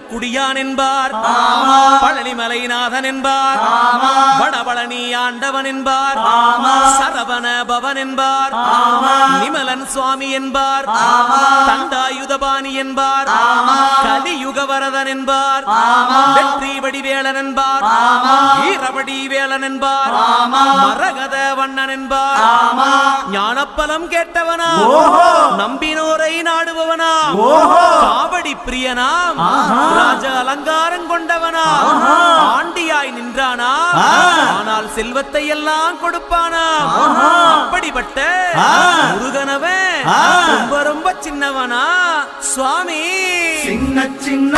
குடியான் என்பார், பழனிமலைநாதன் என்பார், வடபழனி ஆண்டவன் என்பார், சரவண பவன் என்பார், நிமலன் சுவாமி என்பார், தண்டாயுதபாணி என்பார், கலியுக வரதன் என்பார், வெற்றி வடிவேலன் என்பார், வீரவடி வேலன் என்பார், மரகத வண்ணன் என்பார், ஞானப்பலம் கேட்டவனா, நம்பினோரை நாடுபவனா, காவடி பிரியனாம், ராஜ அலங்காரம் கொண்டவனா, ஆண்டியாய் நின்றானா, ஆனால் செல்வத்தை எல்லாம் கொடுப்பானா. அப்படிப்பட்ட முருகனவன் ரொம்ப ரொம்ப சின்னவனா சுவாமி. சின்ன சின்ன